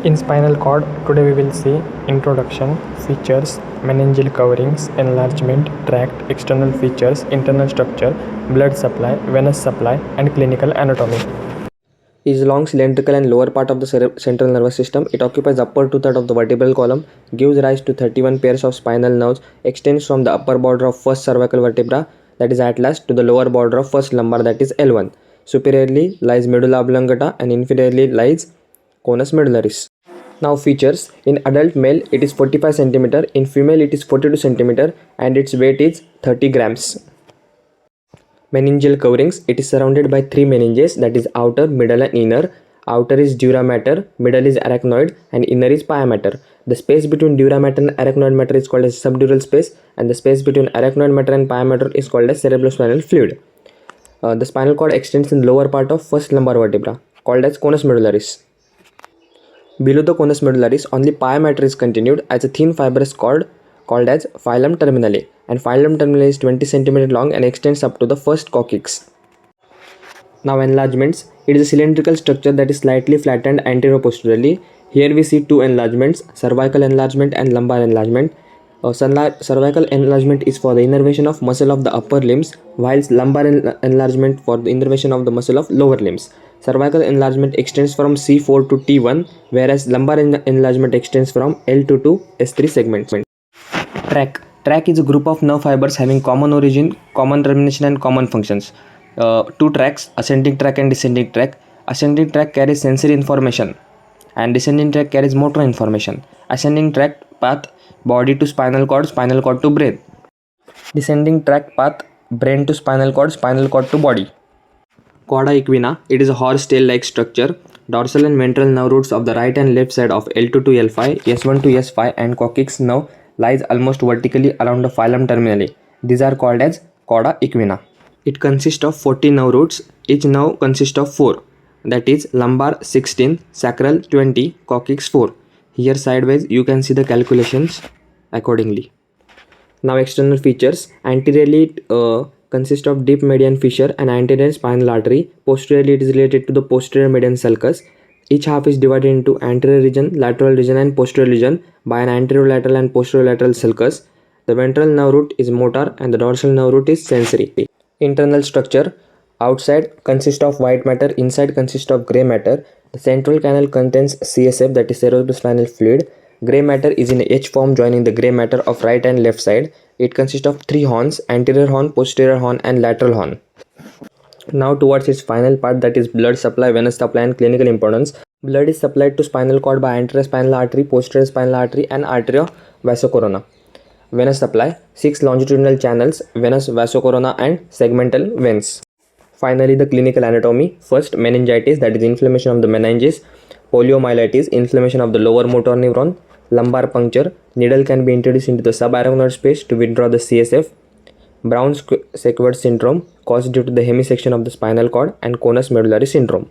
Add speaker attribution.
Speaker 1: In spinal cord, today we will see introduction, features, meningeal coverings, enlargement, tract, external features, internal structure, blood supply, venous supply, and clinical anatomy.
Speaker 2: Is long, cylindrical and lower part of the central nervous system. It occupies upper two-thirds of the vertebral column, gives rise to 31 pairs of spinal nerves, extends from the upper border of first cervical vertebra, that is atlas, to the lower border of first lumbar, that is L1. Superiorly lies medulla oblongata and inferiorly lies conus medullaris. Now features: in adult male it is 45 cm, in female it is 42 cm, and its weight is 30 grams. Meningeal coverings: it is surrounded by three meninges, that is outer, middle and inner. Outer is dura mater, middle is arachnoid, and inner is pia mater. The space between dura mater and arachnoid mater is called as subdural space, and the space between arachnoid mater and pia mater is called as cerebrospinal fluid. The spinal cord extends in the lower part of first lumbar vertebra, called as conus medullaris. Below the conus medullaris, only pia mater is continued as a thin fibrous cord called as filum terminale, and filum terminale is 20 cm long and extends up to the first coccyx. Now enlargements. It is a cylindrical structure that is slightly flattened anteroposteriorly. Here we see two enlargements, cervical enlargement and lumbar enlargement. Cervical enlargement is for the innervation of muscle of the upper limbs, whilst lumbar enlargement for the innervation of the muscle of lower limbs. Cervical enlargement extends from C4 to T1, whereas lumbar enlargement extends from L2 to S3 segments. Tract is a group of nerve fibers having common origin, common termination and common functions. Two tracts, ascending tract and descending tract. Ascending tract carries sensory information and descending tract carries motor information. Ascending tract path body to spinal cord to brain. Descending tract path brain to spinal cord to body. Cauda equina, it is a horse tail like structure. Dorsal and ventral nerve roots of the right and left side of L2 to L5, S1 to S5 and coccyx nerve lies almost vertically around the filum terminale. These are called as cauda equina. It consists of 40 nerve roots. Each nerve consists of 4, that is lumbar 16, sacral 20, coccyx 4. Here sideways you can see the calculations accordingly. Now external features. Anteriorly consists of deep median fissure and anterior spinal artery. Posteriorly it is related to the posterior median sulcus. Each half is divided into anterior region, lateral region and posterior region by an anterolateral and posterolateral sulcus. The ventral nerve root is motor and the dorsal nerve root is sensory. Internal structure. Outside consists of white matter, inside consists of grey matter. The central canal contains CSF, that is cerebrospinal fluid. Grey matter is in H form joining the grey matter of right and left side. It consists of three horns, anterior horn, posterior horn and lateral horn. Now towards its final part, that is blood supply, venous supply and clinical importance. Blood is supplied to spinal cord by anterior spinal artery, posterior spinal artery and arteria vasocorona. Venous supply, 6 longitudinal channels, venous, vasocorona and segmental veins. Finally, the clinical anatomy. First, meningitis, that is inflammation of the meninges. Poliomyelitis, inflammation of the lower motor neuron. Lumbar puncture, needle can be introduced into the subarachnoid space to withdraw the CSF. Brown-Sequard syndrome, caused due to the hemisection of the spinal cord, and conus medullary syndrome.